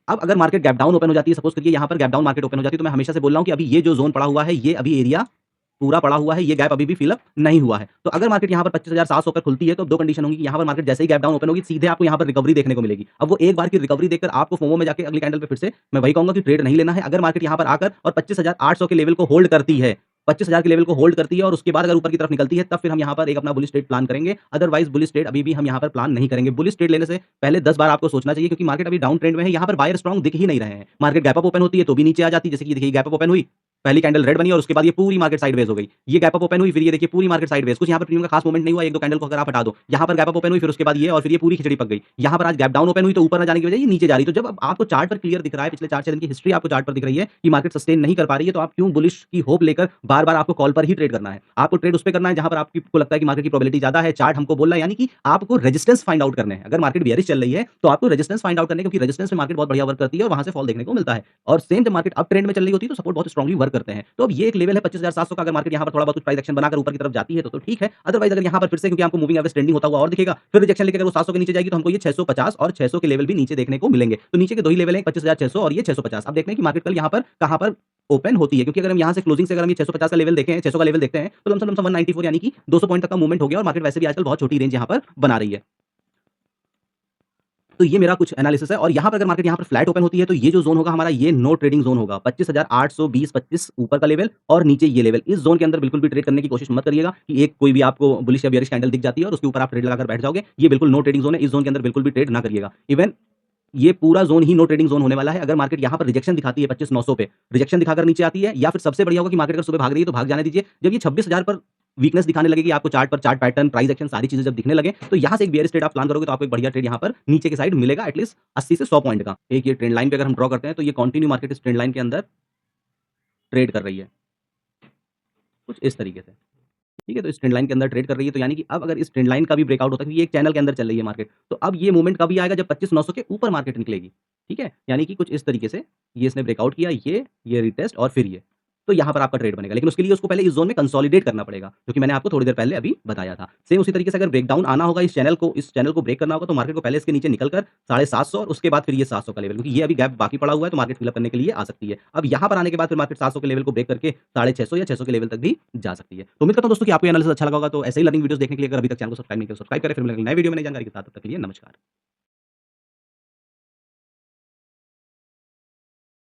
अब अगर market gap down open हो जाती है, सपोज करिए यहाँ पर गैप डाउन मार्केट ओपन हो जाती है, तो मैं हमेशा से बोल रहा हूँ कि अभी ये जो जोन पड़ा हुआ है, ये अभी एरिया पूरा पड़ा हुआ है, ये गैप अभी भी फिल अप नहीं हुआ है। तो अगर मार्केट यहाँ पर 25,700 पर खुलती है, तो 2 कंडीशन होंगी कि यहाँ पर मार्केट जैसे ही गैप डाउन ओपन होगी, सीधे आपको यहाँ पर रिकवरी देखने को मिलेगी। अब वो एक बार की रिकवरी देखकर आपको फोमो में जाके अगली कैंडल पे फिर से मैं वही कहूँगा कि ट्रेड नहीं लेना है। अगर मार्केट यहाँ पर आकर और 25,800 के लेवल को होल्ड करती है, 25,000 के लेवल को होल्ड करती है और उसके बाद अगर ऊपर की तरफ निकलती है, तब फिर हम यहाँ पर एक अपना बुलिश ट्रेड प्लान करेंगे। अदरवाइज़ बुलिश ट्रेड अभी भी हम यहाँ पर प्लान नहीं करेंगे। बुलिश ट्रेड लेने से पहले 10 बार आपको सोचना चाहिए, क्योंकि मार्केट अभी डाउन ट्रेंड में है, यहाँ पर बायर स्ट्रांग दिख ही नहीं रहे हैं। मार्केट गैप अप ओपन होती है तो भी नीचे आ जाती है, जैसे कि देखिए गैप अप ओपन हुई, पहली कैंडल रेड बनी और उसके बाद ये पूरी मार्केट साइडवेज हो गई। ये गैप अप ओपन हुई, फिर ये देखिए पूरी मार्केट साइडवेज, कुछ यहाँ पर प्रीमियम का खास मूवमेंट नहीं हुआ, 1-2 कैंडल को अगर आप हटा दो। यहाँ पर गैप अप ओपन हुई, फिर उसके बाद ये और फिर ये पूरी खिचड़ी पक गई। यहाँ पर आज गैप डाउन ओपन हुई तो ऊपर ना जाने की वजह ये नीचे जा रही है। तो जब अब आपको चार्ट पर क्लियर दिख रहा है, पिछले 4-6 दिन की हिस्ट्री आपको चार्ट पर दिख रही है कि मार्केट सस्टेन नहीं कर पा रही है, तो आप क्यों बुलिश की होप लेकर बार-बार आपको कॉल पर ही ट्रेड करना है। आपको ट्रेड उस पे करना है जहाँ पर आपको लगता है कि मार्केट की प्रोबेबिलिटी ज़्यादा है, चार्ट हमको बोल रहा है, यानी कि आपको रेजिस्टेंस फाइंड आउट करने हैं। अगर मार्केट बेयरिश चल रही है, तो आपको रेजिस्टेंस फाइंड आउट करने हैं, क्योंकि रेजिस्टेंस में मार्केट बहुत बढ़िया वर्क करती है और वहाँ से फॉल देखने को मिलता है। और सेम जब मार्केट अप ट्रेंड में चल रही होती है, तो सपोर्ट बहुत स्ट्रांगली वर्क करते हैं। तो अब ये एक लेवल है 25,700 का, अगर मार्केट यहाँ पर थोड़ा बहुत कुछ प्राइस एक्शन बनाकर ऊपर की तरफ जाती है तो ठीक है। अदरवाइज़ अगर यहाँ पर फिर से, क्योंकि आपको मूविंग एवरेज ट्रेंडिंग होता हुआ और दिखेगा, फिर रिजेक्शन लेके अगर वो 700 के नीचे जाएगी, तो हमको ये 650 और 600 के लेवल भी नीचे देखने को मिलेंगे। तो नीचे के 2 ही लेवल हैं, 25,600 और ये 650। अब देखते हैं कि मार्केट कल यहाँ पर कहाँ पर ओपन होती है, क्योंकि अगर हम यहाँ से क्लोजिंग से अगर हम ये 650 का लेवल देखें, 600 का लेवल देखते हैं, तो लमसम लमसम 194 यानी कि 200 पॉइंट तक का मूवमेंट हो गया और मार्केट वैसे भी आजकल बहुत छोटी रेंज यहाँ पर बना रही है। तो ये मेरा कुछ एनालिसिस है और यहाँ पर अगर मार्केट यहाँ पर फ्लैट ओपन होती है, तो ये जो ज़ोन होगा हमारा, ये नो ट्रेडिंग ज़ोन होगा। 25,820-25 ऊपर का लेवल और नीचे ये लेवल। इस ज़ोन के अंदर बिल्कुल भी ट्रेड करने की कोशिश मत करिएगा कि एक कोई भी आपको बुलिश या बेयरिश कैंडल दिख जाती है और उसके ऊपर आप ट्रेड लगाकर बैठ जाओगे। ये बिल्कुल नो ट्रेडिंग ज़ोन है। इस ज़ोन के अंदर बिल्कुल भी ट्रेड ना करिएगा। इवन ये पूरा ज़ोन ही नो ट्रेडिंग ज़ोन होने वाला है। अगर मार्केट यहाँ पर रिजेक्शन दिखाती है 25,900 पे, रिजेक्शन दिखाकर नीचे आती है, या फिर सबसे बढ़िया होगा कि मार्केट अगर सुबह भाग रही है तो भाग जाने दीजिए। जब ये 26,000 पर वीकनेस दिखाने लगेगी आपको, चार्ट पर चार्ट पैटर्न, प्राइस एक्शन, सारी चीज़ें जब दिखने लगे, तो यहाँ से एक बेयरिश ट्रेड आप प्लान करोगे तो आपको एक बढ़िया ट्रेड यहाँ पर नीचे की साइड मिलेगा, एटलीस्ट 80 से 100 पॉइंट का। एक ये ट्रेंड लाइन पे अगर हम ड्रॉ करते हैं, तो ये कंटिन्यू मार्केट इस ट्रेंड लाइन के अंदर ट्रेड कर रही है, कुछ इस तरीके से। ठीक है? तो इस ट्रेंड लाइन के अंदर ट्रेड कर रही है, तो यानी कि अब अगर इस ट्रेंड लाइन का भी ब्रेकआउट होता है, क्योंकि ये एक चैनल के अंदर चल रही है मार्केट, तो अब ये मूवमेंट कभी आएगा जब 25,900 के ऊपर मार्केट निकलेगी। ठीक है? यानी कि कुछ इस तरीके से ये इसने ब्रेकआउट किया, ये रिटेस्ट और फिर ये। तो यहाँ पर आपका ट्रेड बनेगा, लेकिन उसके लिए उसको पहले इस ज़ोन में कंसोलिडेट करना पड़ेगा, जो कि मैंने आपको थोड़ी देर पहले अभी बताया था। सेम उसी तरीके से अगर ब्रेकडाउन आना होगा इस चैनल को ब्रेक करना होगा, तो मार्केट को पहले इसके नीचे निकलकर 750 और उसके बाद फिर ये 700 का लेवल, क्योंकि ये अभी गैप बाकी पड़ा हुआ है, तो मार्केट फिल अप करने के लिए आ सकती है। अब यहाँ पर आने के बाद फिर मार्केट 700 के लेवल को ब्रेक करके 650 या 600 के लेवल तक भी जा सकती है। तो उम्मीद करता हूँ दोस्तों कि आपको ये एनालिसिस अच्छा लगा होगा। तो ऐसे ही लर्निंग वीडियोज़ देखने के लिए अगर अभी तक चैनल को सब्सक्राइब नहीं किया, सब्सक्राइब करें। फिर मिलेंगे नए वीडियो में नई जानकारी के साथ, तब तक के लिए नमस्कार।